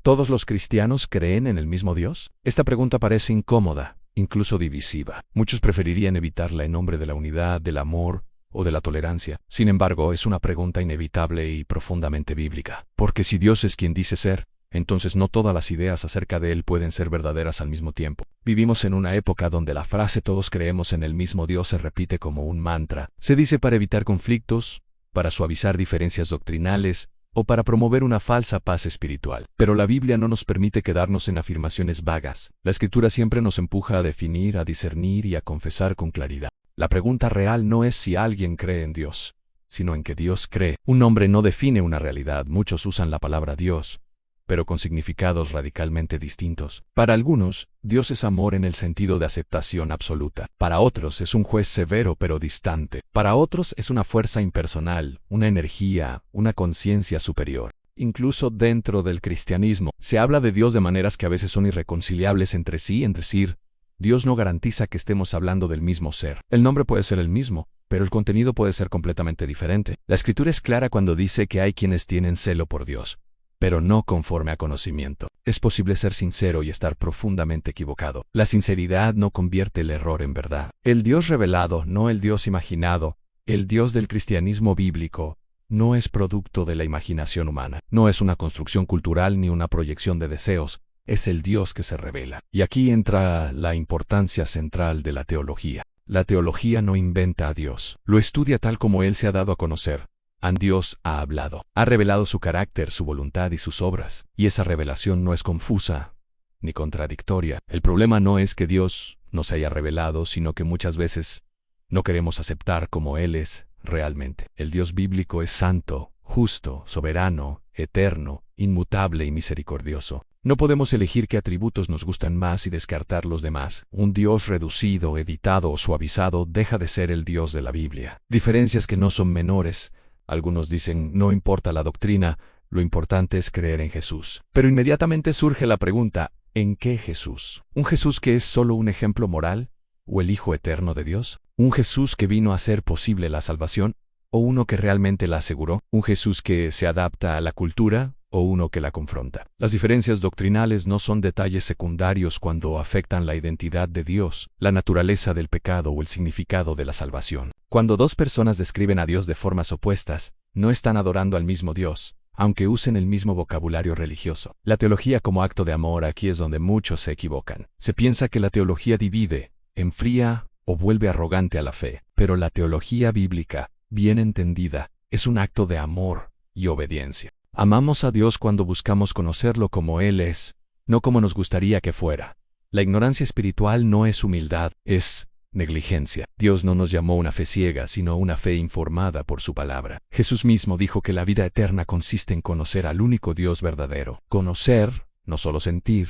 ¿Todos los cristianos creen en el mismo Dios? Esta pregunta parece incómoda, incluso divisiva. Muchos preferirían evitarla en nombre de la unidad, del amor o de la tolerancia. Sin embargo, es una pregunta inevitable y profundamente bíblica. Porque si Dios es quien dice ser, entonces no todas las ideas acerca de Él pueden ser verdaderas al mismo tiempo. Vivimos en una época donde la frase todos creemos en el mismo Dios se repite como un mantra. Se dice para evitar conflictos, para suavizar diferencias doctrinales, o para promover una falsa paz espiritual. Pero la Biblia no nos permite quedarnos en afirmaciones vagas. La Escritura siempre nos empuja a definir, a discernir y a confesar con claridad. La pregunta real no es si alguien cree en Dios, sino en que Dios cree. Un nombre no define una realidad. Muchos usan la palabra Dios, pero con significados radicalmente distintos. Para algunos, Dios es amor en el sentido de aceptación absoluta. Para otros es un juez severo pero distante. Para otros es una fuerza impersonal, una energía, una conciencia superior. Incluso dentro del cristianismo, se habla de Dios de maneras que a veces son irreconciliables entre sí. Es decir, Dios no garantiza que estemos hablando del mismo ser. El nombre puede ser el mismo, pero el contenido puede ser completamente diferente. La Escritura es clara cuando dice que hay quienes tienen celo por Dios, pero no conforme a conocimiento. Es posible ser sincero y estar profundamente equivocado. La sinceridad no convierte el error en verdad. El Dios revelado, no el Dios imaginado, el Dios del cristianismo bíblico, no es producto de la imaginación humana. No es una construcción cultural ni una proyección de deseos. Es el Dios que se revela. Y aquí entra la importancia central de la teología. La teología no inventa a Dios. Lo estudia tal como Él se ha dado a conocer. Dios ha hablado, ha revelado su carácter, su voluntad y sus obras, y esa revelación no es confusa ni contradictoria. El problema no es que Dios no se haya revelado, sino que muchas veces no queremos aceptar como Él es realmente. El Dios bíblico es santo, justo, soberano, eterno, inmutable y misericordioso. No podemos elegir qué atributos nos gustan más y descartar los demás. Un Dios reducido, editado o suavizado deja de ser el Dios de la Biblia. Diferencias que no son menores. Algunos dicen, no importa la doctrina, lo importante es creer en Jesús. Pero inmediatamente surge la pregunta, ¿en qué Jesús? ¿Un Jesús que es solo un ejemplo moral? ¿O el Hijo eterno de Dios? ¿Un Jesús que vino a hacer posible la salvación? ¿O uno que realmente la aseguró? ¿Un Jesús que se adapta a la cultura? ¿O uno que la confronta? Las diferencias doctrinales no son detalles secundarios cuando afectan la identidad de Dios, la naturaleza del pecado o el significado de la salvación. Cuando dos personas describen a Dios de formas opuestas, no están adorando al mismo Dios, aunque usen el mismo vocabulario religioso. La teología como acto de amor, aquí es donde muchos se equivocan. Se piensa que la teología divide, enfría o vuelve arrogante a la fe, pero la teología bíblica, bien entendida, es un acto de amor y obediencia. Amamos a Dios cuando buscamos conocerlo como Él es, no como nos gustaría que fuera. La ignorancia espiritual no es humildad, es negligencia. Dios no nos llamó una fe ciega, sino una fe informada por su palabra. Jesús mismo dijo que la vida eterna consiste en conocer al único Dios verdadero. Conocer, no solo sentir.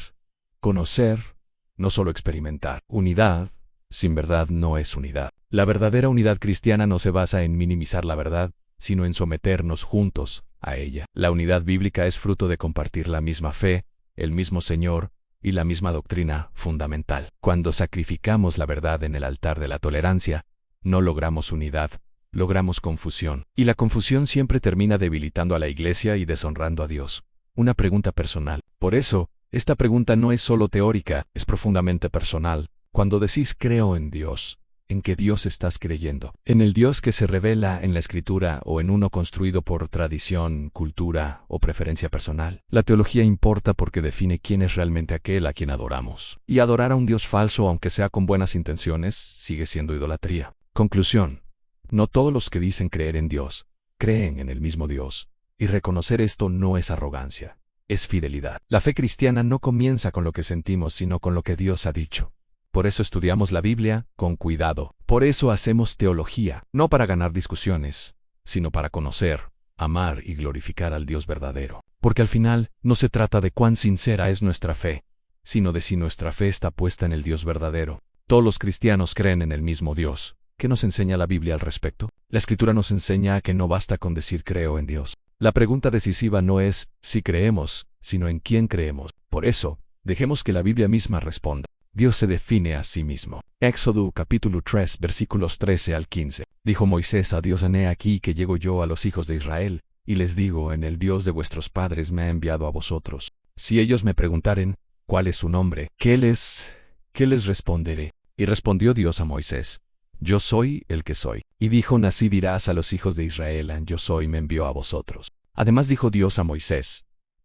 Conocer, no solo experimentar. Unidad, sin verdad no es unidad. La verdadera unidad cristiana no se basa en minimizar la verdad, sino en someternos juntos a ella. La unidad bíblica es fruto de compartir la misma fe, el mismo Señor y la misma doctrina fundamental. Cuando sacrificamos la verdad en el altar de la tolerancia, no logramos unidad, logramos confusión. Y la confusión siempre termina debilitando a la Iglesia y deshonrando a Dios. Una pregunta personal. Por eso, esta pregunta no es solo teórica, es profundamente personal. Cuando decís creo en Dios, ¿en qué Dios estás creyendo? ¿En el Dios que se revela en la Escritura o en uno construido por tradición, cultura o preferencia personal? La teología importa porque define quién es realmente aquel a quien adoramos. Y adorar a un Dios falso, aunque sea con buenas intenciones, sigue siendo idolatría. Conclusión. No todos los que dicen creer en Dios, creen en el mismo Dios. Y reconocer esto no es arrogancia, es fidelidad. La fe cristiana no comienza con lo que sentimos, sino con lo que Dios ha dicho. Por eso estudiamos la Biblia con cuidado. Por eso hacemos teología, no para ganar discusiones, sino para conocer, amar y glorificar al Dios verdadero. Porque al final, no se trata de cuán sincera es nuestra fe, sino de si nuestra fe está puesta en el Dios verdadero. Todos los cristianos creen en el mismo Dios. ¿Qué nos enseña la Biblia al respecto? La Escritura nos enseña que no basta con decir creo en Dios. La pregunta decisiva no es si creemos, sino en quién creemos. Por eso, dejemos que la Biblia misma responda. Dios se define a sí mismo. Éxodo capítulo 3 versículos 13 al 15. Dijo Moisés a Dios: He aquí que llego yo a los hijos de Israel, y les digo: en el Dios de vuestros padres me ha enviado a vosotros. Si ellos me preguntaren, ¿cuál es su nombre? ¿Qué les responderé? Y respondió Dios a Moisés, yo soy el que soy. Y dijo, así dirás a los hijos de Israel, yo soy, me envió a vosotros. Además dijo Dios a Moisés,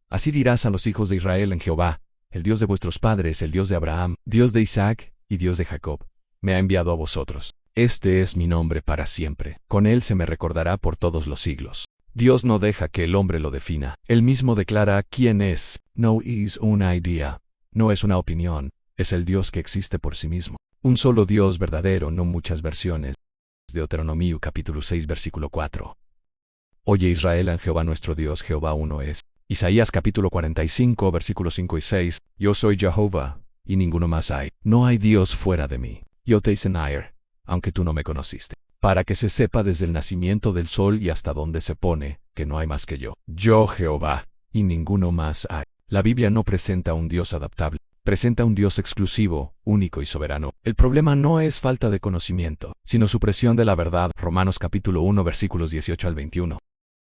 así dirás a los hijos de Israel, en Jehová, el Dios de vuestros padres, el Dios de Abraham, Dios de Isaac y Dios de Jacob, me ha enviado a vosotros. Este es mi nombre para siempre. Con él se me recordará por todos los siglos. Dios no deja que el hombre lo defina. Él mismo declara quién es. No es una idea. No es una opinión. Es el Dios que existe por sí mismo. Un solo Dios verdadero, no muchas versiones. Deuteronomio capítulo 6 versículo 4. Oye Israel, en Jehová nuestro Dios, Jehová uno es. Isaías capítulo 45 versículos 5 y 6. Yo soy Jehová, y ninguno más hay. No hay Dios fuera de mí. Yo te hice nacer, aunque tú no me conociste. Para que se sepa desde el nacimiento del sol y hasta donde se pone, que no hay más que yo. Yo Jehová, y ninguno más hay. La Biblia no presenta un Dios adaptable. Presenta un Dios exclusivo, único y soberano. El problema no es falta de conocimiento, sino supresión de la verdad. Romanos capítulo 1 versículos 18 al 21.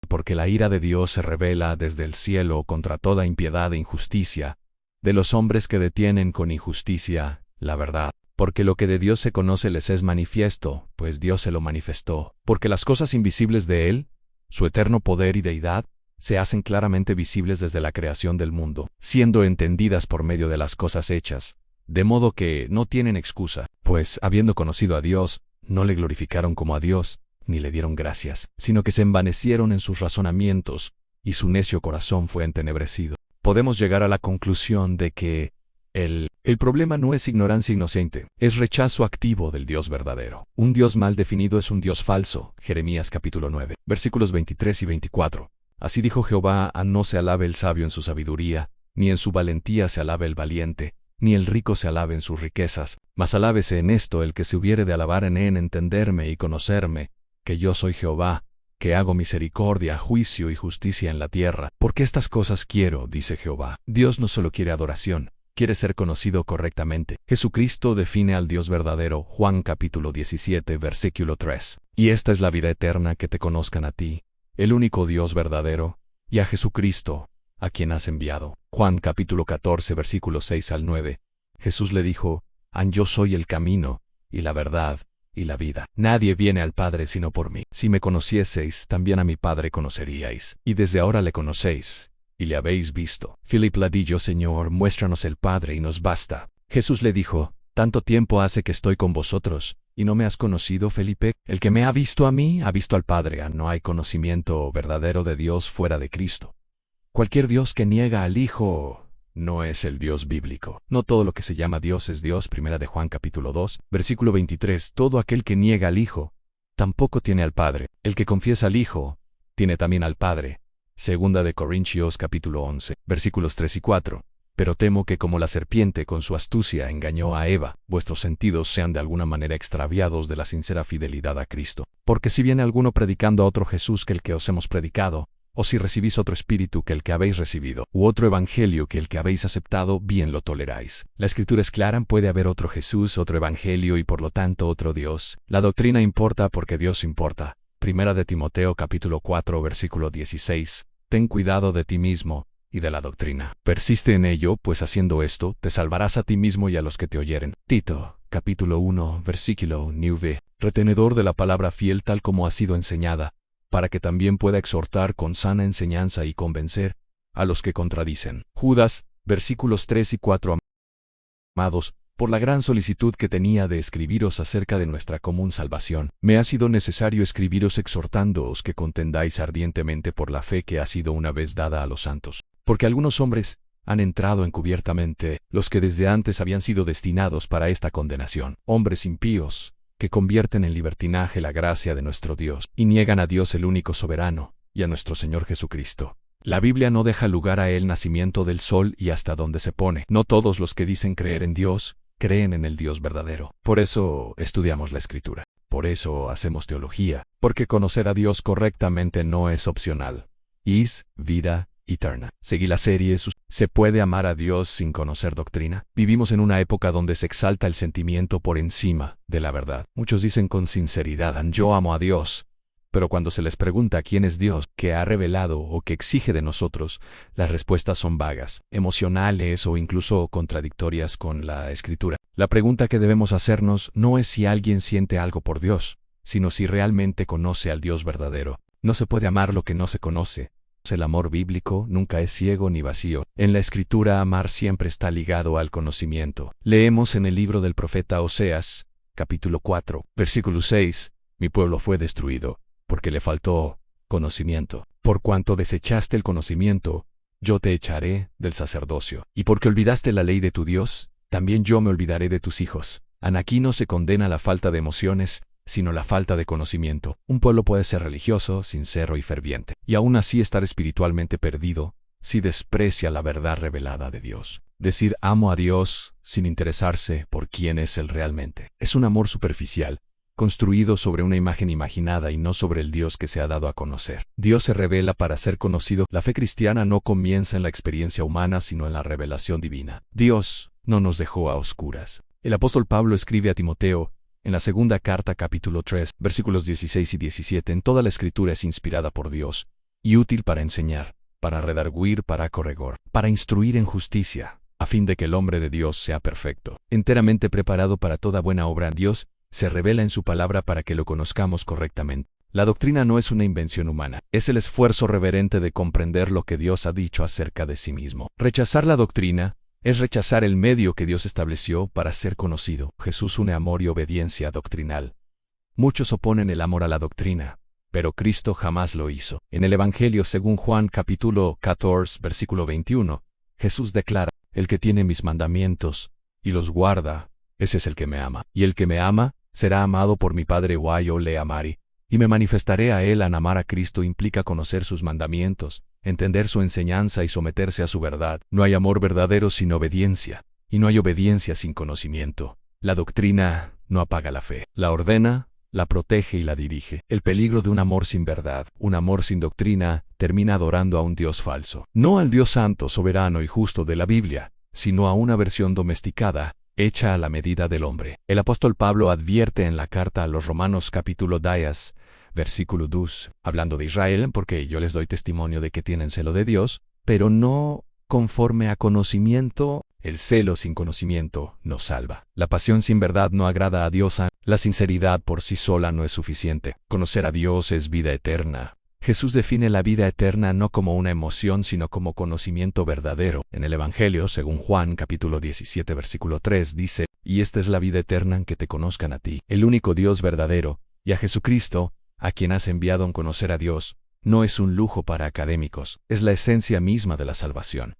Porque la ira de Dios se revela desde el cielo contra toda impiedad e injusticia, de los hombres que detienen con injusticia la verdad. Porque lo que de Dios se conoce les es manifiesto, pues Dios se lo manifestó. Porque las cosas invisibles de Él, su eterno poder y deidad, se hacen claramente visibles desde la creación del mundo, siendo entendidas por medio de las cosas hechas, de modo que no tienen excusa, pues, habiendo conocido a Dios, no le glorificaron como a Dios, ni le dieron gracias, sino que se envanecieron en sus razonamientos, y su necio corazón fue entenebrecido. Podemos llegar a la conclusión de que el problema no es ignorancia inocente, es rechazo activo del Dios verdadero. Un Dios mal definido es un Dios falso. Jeremías capítulo 9, versículos 23 y 24. Así dijo Jehová, no se alabe el sabio en su sabiduría, ni en su valentía se alabe el valiente, ni el rico se alabe en sus riquezas, mas alábese en esto el que se hubiere de alabar en entenderme y conocerme, que yo soy Jehová, que hago misericordia, juicio y justicia en la tierra. Porque estas cosas quiero, dice Jehová. Dios no solo quiere adoración, quiere ser conocido correctamente. Jesucristo define al Dios verdadero, Juan capítulo 17 versículo 3. Y esta es la vida eterna, que te conozcan a ti, el único Dios verdadero, y a Jesucristo, a quien has enviado. Juan capítulo 14 versículos 6 al 9. Jesús le dijo, yo soy el camino, y la verdad, y la vida. Nadie viene al Padre sino por mí. Si me conocieseis, también a mi Padre conoceríais. Y desde ahora le conocéis, y le habéis visto. Philip le dijo, Señor, muéstranos el Padre y nos basta. Jesús le dijo, tanto tiempo hace que estoy con vosotros, ¿y no me has conocido, Felipe? El que me ha visto a mí, ha visto al Padre. No hay conocimiento verdadero de Dios fuera de Cristo. Cualquier Dios que niega al Hijo no es el Dios bíblico. No todo lo que se llama Dios es Dios. Primera de Juan capítulo 2, versículo 23. Todo aquel que niega al Hijo, tampoco tiene al Padre. El que confiesa al Hijo, tiene también al Padre. Segunda de Corintios capítulo 11, versículos 3 y 4. Pero temo que como la serpiente con su astucia engañó a Eva, vuestros sentidos sean de alguna manera extraviados de la sincera fidelidad a Cristo. Porque si viene alguno predicando a otro Jesús que el que os hemos predicado, o si recibís otro espíritu que el que habéis recibido, u otro evangelio que el que habéis aceptado, bien lo toleráis. La Escritura es clara, puede haber otro Jesús, otro evangelio y por lo tanto otro Dios. La doctrina importa porque Dios importa. Primera de Timoteo capítulo 4 versículo 16. Ten cuidado de ti mismo y de la doctrina. Persiste en ello, pues haciendo esto, te salvarás a ti mismo y a los que te oyeren. Tito, capítulo 1, versículo 9. Retenedor de la palabra fiel tal como ha sido enseñada, para que también pueda exhortar con sana enseñanza y convencer a los que contradicen. Judas, versículos 3 y 4. Amados, por la gran solicitud que tenía de escribiros acerca de nuestra común salvación, me ha sido necesario escribiros exhortándoos que contendáis ardientemente por la fe que ha sido una vez dada a los santos. Porque algunos hombres han entrado encubiertamente, los que desde antes habían sido destinados para esta condenación, hombres impíos, que convierten en libertinaje la gracia de nuestro Dios, y niegan a Dios el único soberano, y a nuestro Señor Jesucristo. La Biblia no deja lugar a el nacimiento del sol y hasta donde se pone. No todos los que dicen creer en Dios, creen en el Dios verdadero. Por eso estudiamos la Escritura. Por eso hacemos teología. Porque conocer a Dios correctamente no es opcional. Es vida eterna. Seguí la serie. ¿Se puede amar a Dios sin conocer doctrina? Vivimos en una época donde se exalta el sentimiento por encima de la verdad. Muchos dicen con sinceridad, yo amo a Dios, Pero cuando se les pregunta quién es Dios, qué ha revelado o qué exige de nosotros, las respuestas son vagas, emocionales o incluso contradictorias con la Escritura. La pregunta que debemos hacernos no es si alguien siente algo por Dios, sino si realmente conoce al Dios verdadero. No se puede amar lo que no se conoce. El amor bíblico nunca es ciego ni vacío. En la Escritura, amar siempre está ligado al conocimiento. Leemos en el libro del profeta Oseas, capítulo 4, versículo 6, «Mi pueblo fue destruido, porque le faltó conocimiento. Por cuanto desechaste el conocimiento, yo te echaré del sacerdocio. Y porque olvidaste la ley de tu Dios, también yo me olvidaré de tus hijos». Aquí no se condena la falta de emociones, sino la falta de conocimiento. Un pueblo puede ser religioso, sincero y ferviente, y aún así estar espiritualmente perdido si desprecia la verdad revelada de Dios. Decir amo a Dios sin interesarse por quién es Él realmente es un amor superficial, construido sobre una imagen imaginada y no sobre el Dios que se ha dado a conocer. Dios se revela para ser conocido. La fe cristiana no comienza en la experiencia humana, sino en la revelación divina. Dios no nos dejó a oscuras. El apóstol Pablo escribe a Timoteo, en la segunda carta capítulo 3, versículos 16 y 17, en toda la Escritura es inspirada por Dios, y útil para enseñar, para redarguir, para corregir, para instruir en justicia, a fin de que el hombre de Dios sea perfecto, enteramente preparado para toda buena obra. Dios se revela en su palabra para que lo conozcamos correctamente. La doctrina no es una invención humana, es el esfuerzo reverente de comprender lo que Dios ha dicho acerca de sí mismo. Rechazar la doctrina es rechazar el medio que Dios estableció para ser conocido. Jesús une amor y obediencia doctrinal. Muchos oponen el amor a la doctrina, pero Cristo jamás lo hizo. En el Evangelio según Juan capítulo 14, versículo 21, Jesús declara, «El que tiene mis mandamientos y los guarda, ese es el que me ama. Y el que me ama, será amado por mi Padre, o yo le amaré, y me manifestaré a él». Amar a Cristo implica conocer sus mandamientos, entender su enseñanza y someterse a su verdad. No hay amor verdadero sin obediencia, y no hay obediencia sin conocimiento. La doctrina no apaga la fe, la ordena, la protege y la dirige. El peligro de un amor sin verdad, un amor sin doctrina, termina adorando a un Dios falso. No al Dios santo, soberano y justo de la Biblia, sino a una versión domesticada, hecha a la medida del hombre. El apóstol Pablo advierte en la carta a los Romanos capítulo 10, versículo 2, hablando de Israel, porque yo les doy testimonio de que tienen celo de Dios, pero no conforme a conocimiento. El celo sin conocimiento no salva. La pasión sin verdad no agrada a Dios. La sinceridad por sí sola no es suficiente. Conocer a Dios es vida eterna. Jesús define la vida eterna no como una emoción, sino como conocimiento verdadero. En el Evangelio, según Juan capítulo 17, versículo 3, dice, «Y esta es la vida eterna, en que te conozcan a ti, el único Dios verdadero, y a Jesucristo, a quien has enviado». En conocer a Dios no es un lujo para académicos, es la esencia misma de la salvación.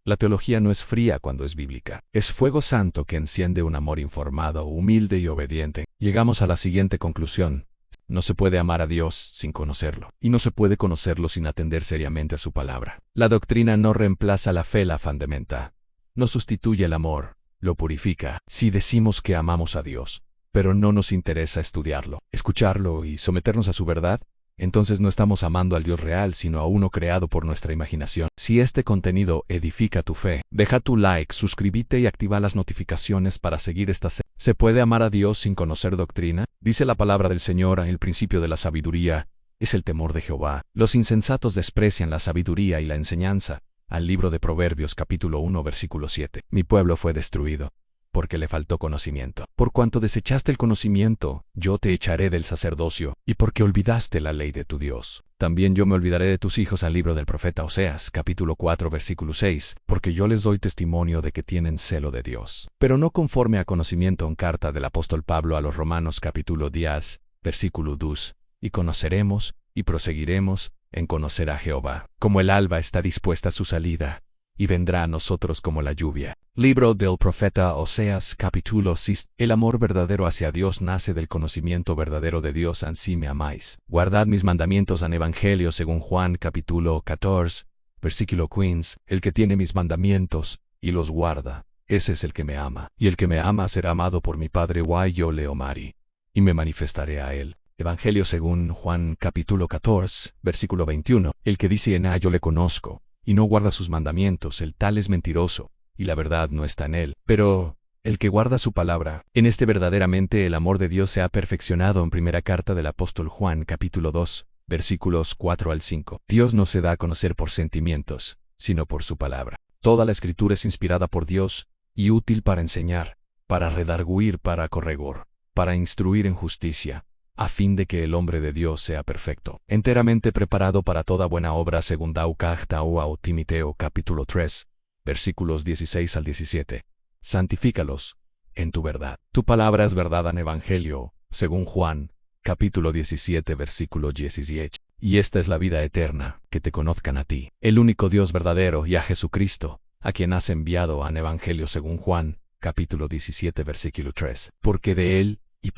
La teología no es fría cuando es bíblica. Es fuego santo que enciende un amor informado, humilde y obediente. Llegamos a la siguiente conclusión. No se puede amar a Dios sin conocerlo, y no se puede conocerlo sin atender seriamente a su palabra. La doctrina no reemplaza la fe, la fundamenta. No sustituye el amor, lo purifica. Si decimos que amamos a Dios, pero no nos interesa estudiarlo, escucharlo y someternos a su verdad, entonces no estamos amando al Dios real, sino a uno creado por nuestra imaginación. Si este contenido edifica tu fe, deja tu like, suscríbete y activa las notificaciones para seguir esta serie. ¿Se puede amar a Dios sin conocer doctrina? Dice la palabra del Señor, el principio de la sabiduría es el temor de Jehová. Los insensatos desprecian la sabiduría y la enseñanza. Al libro de Proverbios capítulo 1, versículo 7. Mi pueblo fue destruido porque le faltó conocimiento. Por cuanto desechaste el conocimiento, yo te echaré del sacerdocio, y porque olvidaste la ley de tu Dios, también yo me olvidaré de tus hijos. Al libro del profeta Oseas, capítulo 4, versículo 6, porque yo les doy testimonio de que tienen celo de Dios, pero no conforme a conocimiento. En carta del apóstol Pablo a los Romanos, capítulo 10, versículo 2, y conoceremos, y proseguiremos, en conocer a Jehová, como el alba está dispuesta a su salida, y vendrá a nosotros como la lluvia. Libro del profeta Oseas, capítulo 6. El amor verdadero hacia Dios nace del conocimiento verdadero de Dios. Ansí me amáis. Guardad mis mandamientos. En Evangelio según Juan, capítulo 14, versículo 15. El que tiene mis mandamientos y los guarda, ese es el que me ama. Y el que me ama será amado por mi Padre, o yo le amaré, y me manifestaré a él. Evangelio según Juan, capítulo 14, versículo 21. El que dice en yo le conozco, y no guarda sus mandamientos, el tal es mentiroso, y la verdad no está en él. Pero el que guarda su palabra. En este verdaderamente el amor de Dios se ha perfeccionado en primera carta del apóstol Juan capítulo 2, versículos 4 al 5. Dios no se da a conocer por sentimientos, sino por su palabra. Toda la escritura es inspirada por Dios y útil para enseñar, para redarguir, para corregir, para instruir en justicia, a fin de que el hombre de Dios sea perfecto, enteramente preparado para toda buena obra, según Carta a Timoteo capítulo 3, versículos 16 al 17. Santifícalos en tu verdad. Tu palabra es verdad en Evangelio, según Juan capítulo 17, versículo 17. Y esta es la vida eterna, que te conozcan a ti, el único Dios verdadero, y a Jesucristo, a quien has enviado en Evangelio según Juan capítulo 17, versículo 3. Porque de Él, y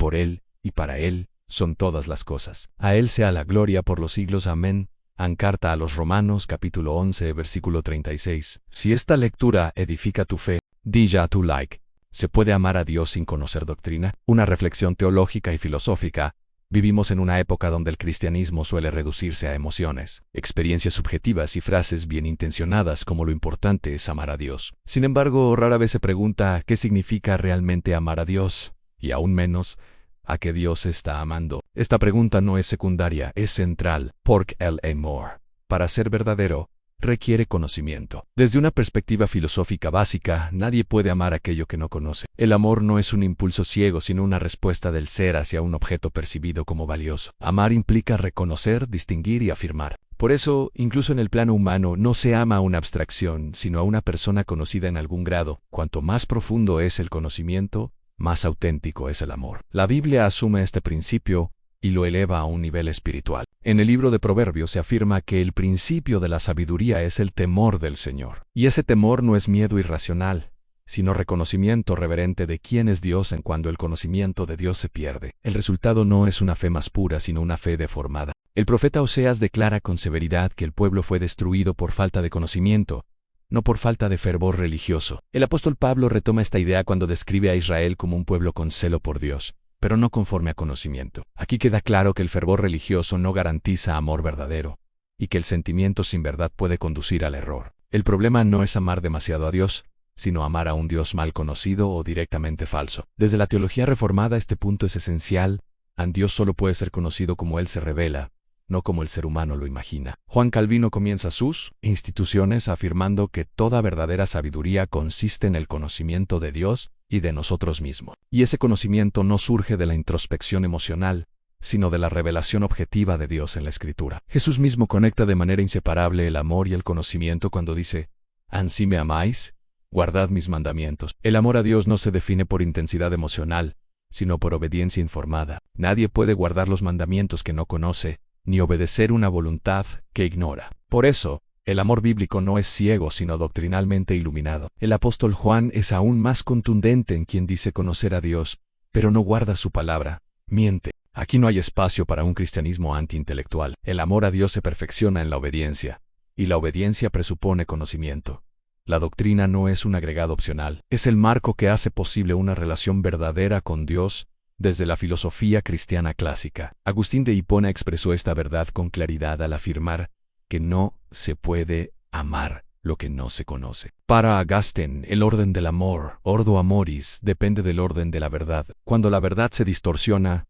para Él, son todas las cosas. A Él sea la gloria por los siglos. Amén. En carta a los Romanos capítulo 11, versículo 36. Si esta lectura edifica tu fe, di ya tu like. ¿Se puede amar a Dios sin conocer doctrina? Una reflexión teológica y filosófica. Vivimos en una época donde el cristianismo suele reducirse a emociones, experiencias subjetivas y frases bien intencionadas como lo importante es amar a Dios. Sin embargo, rara vez se pregunta qué significa realmente amar a Dios, y aún menos, a qué Dios está amando. Esta pregunta no es secundaria, es central, porque el amor, para ser verdadero, requiere conocimiento. Desde una perspectiva filosófica básica, nadie puede amar aquello que no conoce. El amor no es un impulso ciego, sino una respuesta del ser hacia un objeto percibido como valioso. Amar implica reconocer, distinguir y afirmar. Por eso, incluso en el plano humano, no se ama a una abstracción, sino a una persona conocida en algún grado. Cuanto más profundo es el conocimiento, más auténtico es el amor. La Biblia asume este principio y lo eleva a un nivel espiritual. En el libro de Proverbios se afirma que el principio de la sabiduría es el temor del Señor. Y ese temor no es miedo irracional, sino reconocimiento reverente de quién es Dios. En cuando el conocimiento de Dios se pierde, el resultado no es una fe más pura, sino una fe deformada. El profeta Oseas declara con severidad que el pueblo fue destruido por falta de conocimiento, no por falta de fervor religioso. El apóstol Pablo retoma esta idea cuando describe a Israel como un pueblo con celo por Dios, pero no conforme a conocimiento. Aquí queda claro que el fervor religioso no garantiza amor verdadero, y que el sentimiento sin verdad puede conducir al error. El problema no es amar demasiado a Dios, sino amar a un Dios mal conocido o directamente falso. Desde la teología reformada este punto es esencial. Dios solo puede ser conocido como Él se revela, no como el ser humano lo imagina. Juan Calvino comienza sus instituciones afirmando que toda verdadera sabiduría consiste en el conocimiento de Dios y de nosotros mismos. Y ese conocimiento no surge de la introspección emocional, sino de la revelación objetiva de Dios en la Escritura. Jesús mismo conecta de manera inseparable el amor y el conocimiento cuando dice: «Ansí me amáis, guardad mis mandamientos». El amor a Dios no se define por intensidad emocional, sino por obediencia informada. Nadie puede guardar los mandamientos que no conoce, ni obedecer una voluntad que ignora. Por eso, el amor bíblico no es ciego, sino doctrinalmente iluminado. El apóstol Juan es aún más contundente en quien dice conocer a Dios, pero no guarda su palabra, miente. Aquí no hay espacio para un cristianismo antiintelectual. El amor a Dios se perfecciona en la obediencia, y la obediencia presupone conocimiento. La doctrina no es un agregado opcional, es el marco que hace posible una relación verdadera con Dios. Desde la filosofía cristiana clásica, Agustín de Hipona expresó esta verdad con claridad al afirmar que no se puede amar lo que no se conoce. Para Agustín, el orden del amor, ordo amoris, depende del orden de la verdad. Cuando la verdad se distorsiona,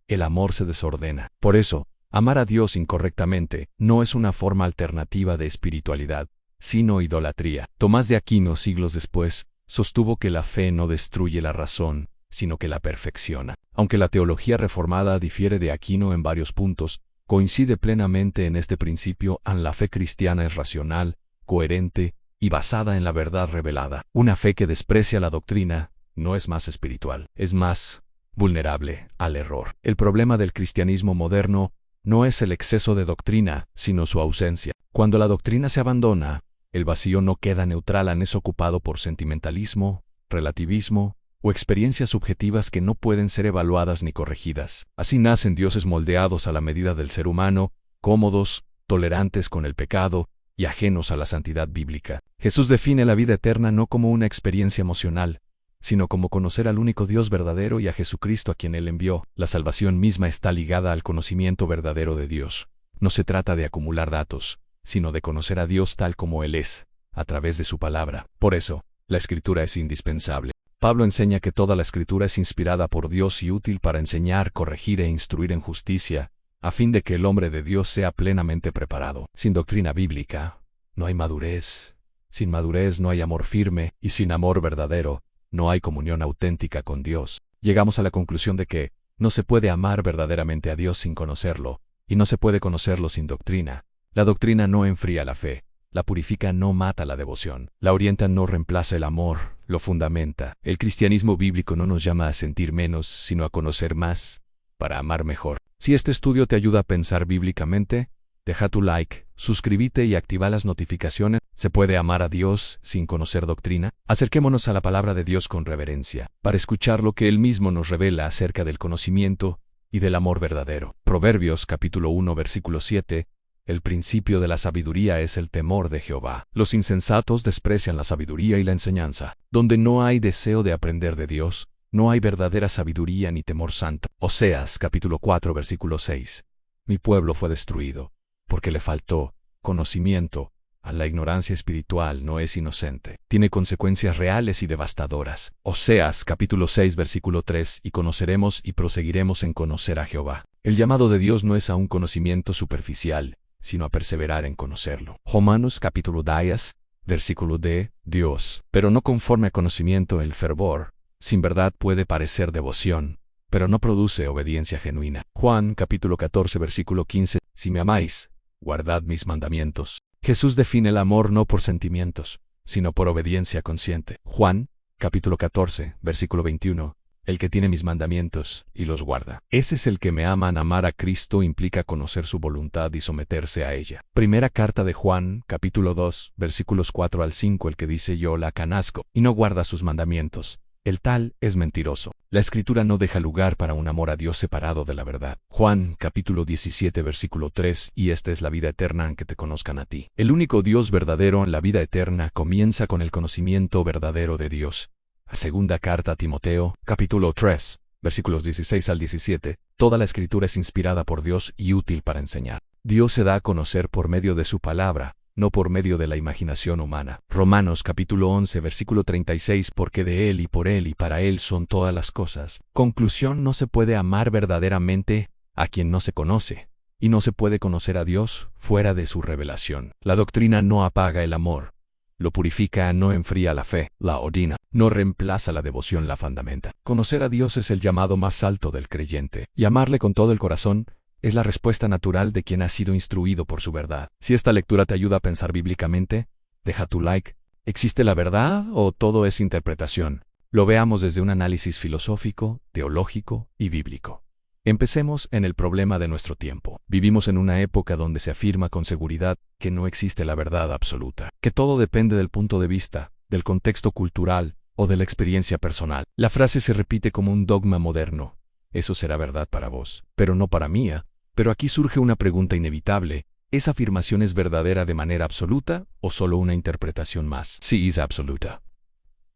el amor se desordena. Por eso, amar a Dios incorrectamente no es una forma alternativa de espiritualidad, sino idolatría. Tomás de Aquino, siglos después, sostuvo que la fe no destruye la razón, sino que la perfecciona. Aunque la teología reformada difiere de Aquino en varios puntos, coincide plenamente en este principio. La fe cristiana es racional, coherente y basada en la verdad revelada. Una fe que desprecia la doctrina no es más espiritual, es más vulnerable al error. El problema del cristianismo moderno no es el exceso de doctrina, sino su ausencia. Cuando la doctrina se abandona, el vacío no queda neutral, es ocupado por sentimentalismo, relativismo, o experiencias subjetivas que no pueden ser evaluadas ni corregidas. Así nacen dioses moldeados a la medida del ser humano, cómodos, tolerantes con el pecado y ajenos a la santidad bíblica. Jesús define la vida eterna no como una experiencia emocional, sino como conocer al único Dios verdadero y a Jesucristo a quien Él envió. La salvación misma está ligada al conocimiento verdadero de Dios. No se trata de acumular datos, sino de conocer a Dios tal como Él es, a través de su palabra. Por eso, la Escritura es indispensable. Pablo enseña que toda la Escritura es inspirada por Dios y útil para enseñar, corregir e instruir en justicia, a fin de que el hombre de Dios sea plenamente preparado. Sin doctrina bíblica, no hay madurez. Sin madurez no hay amor firme, y sin amor verdadero, no hay comunión auténtica con Dios. Llegamos a la conclusión de que no se puede amar verdaderamente a Dios sin conocerlo, y no se puede conocerlo sin doctrina. La doctrina no enfría la fe, la purifica, no mata la devoción, la orienta, no reemplaza el amor, lo fundamenta. El cristianismo bíblico no nos llama a sentir menos, sino a conocer más, para amar mejor. Si este estudio te ayuda a pensar bíblicamente, deja tu like, suscríbete y activa las notificaciones. ¿Se puede amar a Dios sin conocer doctrina? Acerquémonos a la palabra de Dios con reverencia, para escuchar lo que Él mismo nos revela acerca del conocimiento y del amor verdadero. Proverbios capítulo 1 versículo 7. El principio de la sabiduría es el temor de Jehová. Los insensatos desprecian la sabiduría y la enseñanza. Donde no hay deseo de aprender de Dios, no hay verdadera sabiduría ni temor santo. Oseas capítulo 4 versículo 6. Mi pueblo fue destruido, porque le faltó conocimiento. A la ignorancia espiritual no es inocente. Tiene consecuencias reales y devastadoras. Oseas capítulo 6 versículo 3. Y conoceremos y proseguiremos en conocer a Jehová. El llamado de Dios no es a un conocimiento superficial, sino a perseverar en conocerlo. Romanos capítulo 10 versículo D. Dios, pero no conforme a conocimiento el fervor, sin verdad puede parecer devoción, pero no produce obediencia genuina. Juan capítulo 14 versículo 15. Si me amáis, guardad mis mandamientos. Jesús define el amor no por sentimientos, sino por obediencia consciente. Juan capítulo 14 versículo 21. El que tiene mis mandamientos y los guarda. Ese es el que me ama. Amar a Cristo implica conocer su voluntad y someterse a ella. Primera carta de Juan, capítulo 2, versículos 4 al 5. El que dice yo la conozco y no guarda sus mandamientos, el tal es mentiroso. La Escritura no deja lugar para un amor a Dios separado de la verdad. Juan, capítulo 17, versículo 3. Y esta es la vida eterna, en que te conozcan a ti, el único Dios verdadero. La vida eterna comienza con el conocimiento verdadero de Dios. Segunda carta a Timoteo, capítulo 3, versículos 16 al 17. Toda la Escritura es inspirada por Dios y útil para enseñar. Dios se da a conocer por medio de su palabra, no por medio de la imaginación humana. Romanos capítulo 11 versículo 36. Porque de Él y por Él y para Él son todas las cosas. Conclusión: no se puede amar verdaderamente a quien no se conoce, y no se puede conocer a Dios fuera de su revelación. La doctrina no apaga el amor, lo purifica, no enfría la fe, la ordena, no reemplaza la devoción, la fundamenta. Conocer a Dios es el llamado más alto del creyente, y amarle con todo el corazón es la respuesta natural de quien ha sido instruido por su verdad. Si esta lectura te ayuda a pensar bíblicamente, deja tu like. ¿Existe la verdad o todo es interpretación? Lo veamos desde un análisis filosófico, teológico y bíblico. Empecemos en el problema de nuestro tiempo. Vivimos en una época donde se afirma con seguridad que no existe la verdad absoluta, que todo depende del punto de vista, del contexto cultural o de la experiencia personal. La frase se repite como un dogma moderno. Eso será verdad para vos, pero no para mí. Pero aquí surge una pregunta inevitable. ¿Esa afirmación es verdadera de manera absoluta o solo una interpretación más? Si es absoluta,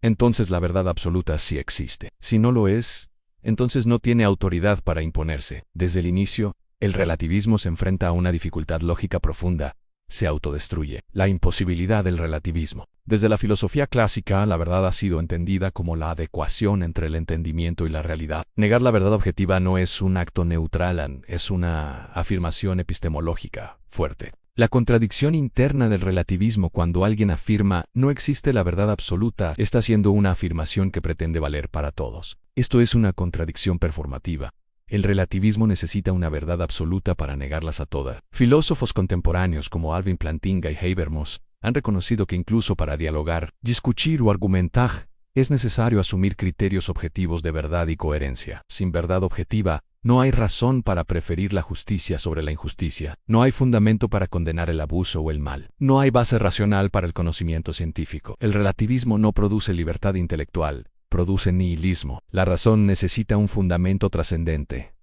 entonces la verdad absoluta sí existe. Si no lo es, entonces no tiene autoridad para imponerse. Desde el inicio, el relativismo se enfrenta a una dificultad lógica profunda. Se autodestruye. La imposibilidad del relativismo. Desde la filosofía clásica, la verdad ha sido entendida como la adecuación entre el entendimiento y la realidad. Negar la verdad objetiva no es un acto neutral, es una afirmación epistemológica fuerte. La contradicción interna del relativismo: cuando alguien afirma no existe la verdad absoluta, está haciendo una afirmación que pretende valer para todos. Esto es una contradicción performativa. El relativismo necesita una verdad absoluta para negarlas a todas. Filósofos contemporáneos como Alvin Plantinga y Habermas han reconocido que incluso para dialogar, discutir o argumentar, es necesario asumir criterios objetivos de verdad y coherencia. Sin verdad objetiva, no hay razón para preferir la justicia sobre la injusticia. No hay fundamento para condenar el abuso o el mal. No hay base racional para el conocimiento científico. El relativismo no produce libertad intelectual, produce nihilismo. La razón necesita un fundamento trascendente.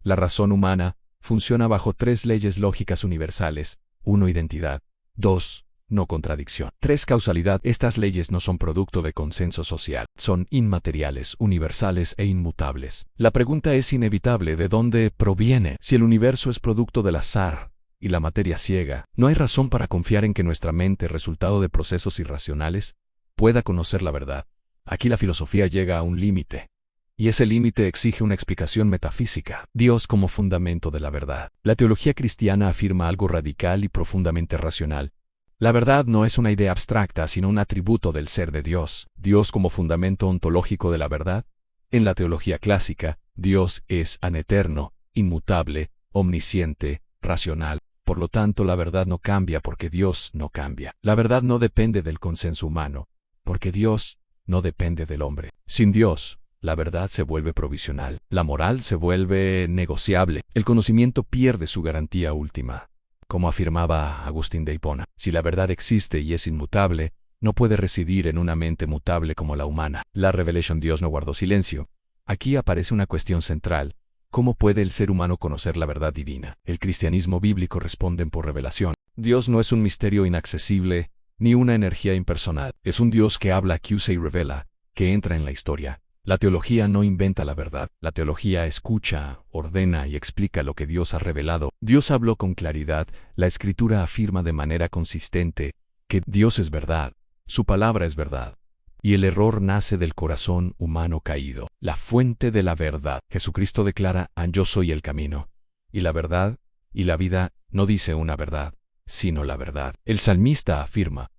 La razón humana funciona bajo 3 leyes lógicas universales. 1. Identidad. 2. No contradicción. 3. Causalidad. Estas leyes no son producto de consenso social. Son inmateriales, universales e inmutables. La pregunta es inevitable: ¿de dónde proviene? Si el universo es producto del azar y la materia ciega, no hay razón para confiar en que nuestra mente, resultado de procesos irracionales, pueda conocer la verdad. Aquí la filosofía llega a un límite. Y ese límite exige una explicación metafísica. Dios como fundamento de la verdad. La teología cristiana afirma algo radical y profundamente racional. La verdad no es una idea abstracta, sino un atributo del ser de Dios. Dios como fundamento ontológico de la verdad. En la teología clásica, Dios es aneterno, inmutable, omnisciente, racional. Por lo tanto, la verdad no cambia porque Dios no cambia. La verdad no depende del consenso humano, porque Dios no depende del hombre. Sin Dios, la verdad se vuelve provisional. La moral se vuelve negociable. El conocimiento pierde su garantía última. Como afirmaba Agustín de Hipona, si la verdad existe y es inmutable, no puede residir en una mente mutable como la humana. La revelación Dios no guardó silencio. Aquí aparece una cuestión central. ¿Cómo puede el ser humano conocer la verdad divina? El cristianismo bíblico responde por revelación. Dios no es un misterio inaccesible, ni una energía impersonal. Es un Dios que habla, que usa y revela, que entra en la historia. La teología no inventa la verdad. La teología escucha, ordena y explica lo que Dios ha revelado. Dios habló con claridad. La Escritura afirma de manera consistente que Dios es verdad. Su palabra es verdad. Y el error nace del corazón humano caído. La fuente de la verdad. Jesucristo declara, yo soy el camino, y la verdad, y la vida. No dice una verdad, sino la verdad. El salmista afirma,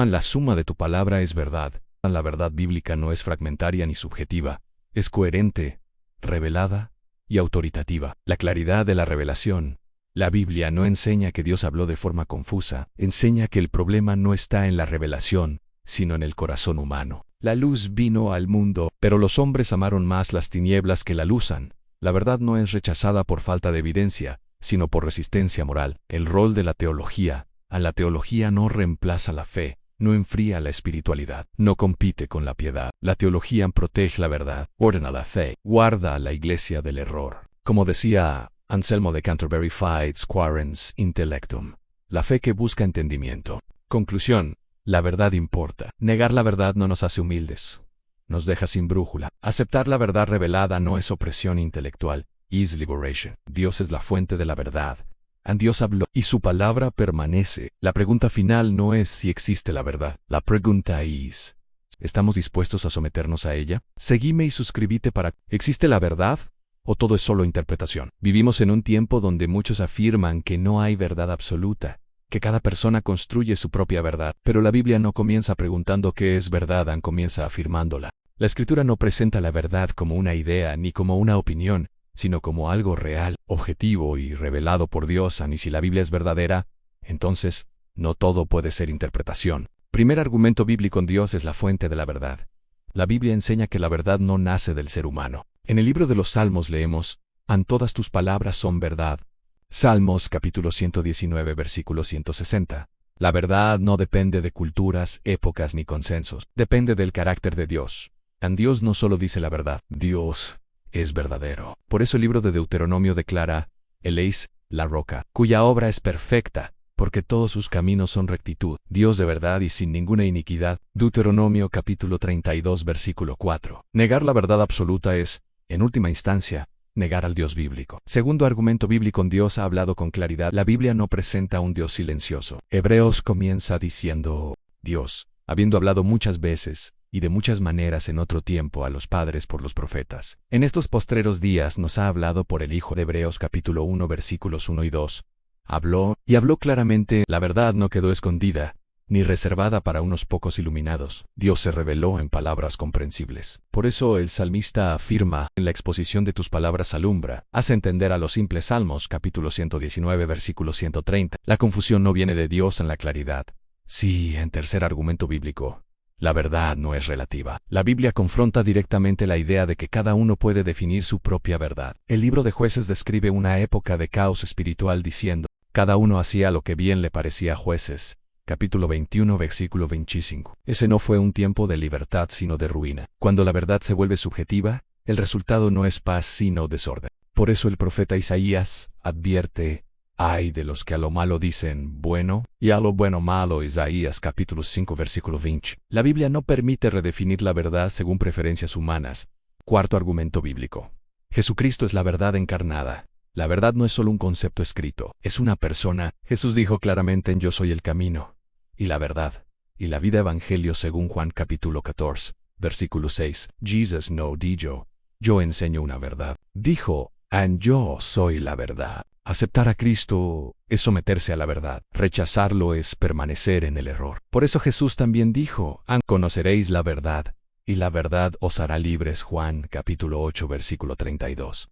la suma de tu palabra es verdad. La verdad bíblica no es fragmentaria ni subjetiva, es coherente, revelada y autoritativa. La claridad de la revelación. La Biblia no enseña que Dios habló de forma confusa, enseña que el problema no está en la revelación, sino en el corazón humano. La luz vino al mundo, pero los hombres amaron más las tinieblas que la luz. La verdad no es rechazada por falta de evidencia, sino por resistencia moral. El rol de la teología. A la teología no reemplaza la fe. No enfría la espiritualidad, no compite con la piedad. La teología protege la verdad, ordena la fe, guarda a la iglesia del error. Como decía Anselmo de Canterbury, fides quaerens intellectum, la fe que busca entendimiento. Conclusión, la verdad importa. Negar la verdad no nos hace humildes, nos deja sin brújula. Aceptar la verdad revelada no es opresión intelectual, is liberation. Dios es la fuente de la verdad. Dios habló y su palabra permanece. La pregunta final no es si existe la verdad. La pregunta es, ¿estamos dispuestos a someternos a ella? Seguime y suscríbete para ¿existe la verdad? ¿O todo es solo interpretación? Vivimos en un tiempo donde muchos afirman que no hay verdad absoluta, que cada persona construye su propia verdad. Pero la Biblia no comienza preguntando qué es verdad, comienza afirmándola. La Escritura no presenta la verdad como una idea ni como una opinión, sino como algo real, objetivo y revelado por Dios. Y si la Biblia es verdadera, entonces, no todo puede ser interpretación. Primer argumento bíblico: Dios es la fuente de la verdad. La Biblia enseña que la verdad no nace del ser humano. En el libro de los Salmos leemos, todas tus palabras son verdad. Salmos capítulo 119 versículo 160. La verdad no depende de culturas, épocas ni consensos. Depende del carácter de Dios. Dios no solo dice la verdad, Dios es verdadero. Por eso el libro de Deuteronomio declara, Él es la roca, cuya obra es perfecta, porque todos sus caminos son rectitud, Dios de verdad y sin ninguna iniquidad. Deuteronomio capítulo 32 versículo 4. Negar la verdad absoluta es, en última instancia, negar al Dios bíblico. Segundo argumento bíblico: Dios ha hablado con claridad. La Biblia no presenta a un Dios silencioso. Hebreos comienza diciendo, Dios, habiendo hablado muchas veces, y de muchas maneras en otro tiempo a los padres por los profetas, en estos postreros días nos ha hablado por el Hijo. De Hebreos capítulo 1 versículos 1 y 2. Habló claramente. La verdad no quedó escondida, ni reservada para unos pocos iluminados. Dios se reveló en palabras comprensibles. Por eso el salmista afirma, en la exposición de tus palabras alumbra, hace entender a los simples. Salmos capítulo 119 versículo 130. La confusión no viene de Dios en la claridad. Sí, en tercer argumento bíblico, la verdad no es relativa. La Biblia confronta directamente la idea de que cada uno puede definir su propia verdad. El libro de Jueces describe una época de caos espiritual diciendo, cada uno hacía lo que bien le parecía. Jueces capítulo 21 versículo 25. Ese no fue un tiempo de libertad sino de ruina. Cuando la verdad se vuelve subjetiva, el resultado no es paz sino desorden. Por eso el profeta Isaías advierte, ay de los que a lo malo dicen bueno, y a lo bueno malo. Isaías capítulo 5 versículo 20. La Biblia no permite redefinir la verdad según preferencias humanas. Cuarto argumento bíblico: Jesucristo es la verdad encarnada. La verdad no es solo un concepto escrito, es una persona. Jesús dijo claramente, yo soy el camino, y la verdad, y la vida. Evangelio según Juan capítulo 14, versículo 6. Jesus no dijo, yo enseño una verdad. Dijo, and yo soy la verdad. Aceptar a Cristo es someterse a la verdad. Rechazarlo es permanecer en el error. Por eso Jesús también dijo, conoceréis la verdad, y la verdad os hará libres. Juan capítulo 8 versículo 32.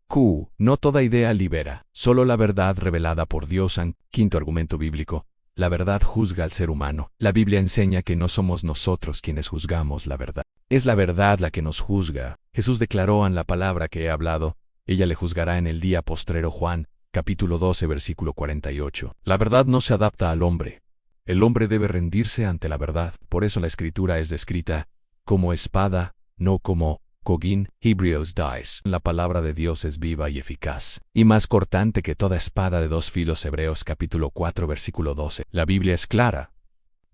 No toda idea libera, solo la verdad revelada por Dios. Quinto argumento bíblico. La verdad juzga al ser humano. La Biblia enseña que no somos nosotros quienes juzgamos la verdad. Es la verdad la que nos juzga. Jesús declaró en la palabra que he hablado, ella le juzgará en el día postrero. Juan capítulo 12 versículo 48. La verdad no se adapta al hombre. El hombre debe rendirse ante la verdad. Por eso la Escritura es descrita como espada, no como cogin. Hebreos dice. La palabra de Dios es viva y eficaz, y más cortante que toda espada de dos filos. Hebreos capítulo 4 versículo 12. La Biblia es clara.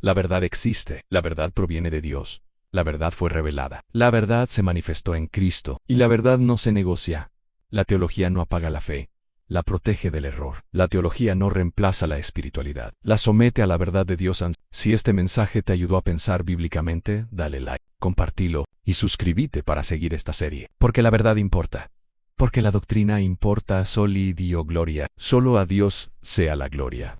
La verdad existe. La verdad proviene de Dios. La verdad fue revelada. La verdad se manifestó en Cristo, y la verdad no se negocia. La teología no apaga la fe. La protege del error. La teología no reemplaza la espiritualidad. La somete a la verdad de Dios. Si este mensaje te ayudó a pensar bíblicamente, dale like, compartilo y suscríbete para seguir esta serie. Porque la verdad importa. Porque la doctrina importa. Soli Dio gloria. Solo a Dios sea la gloria.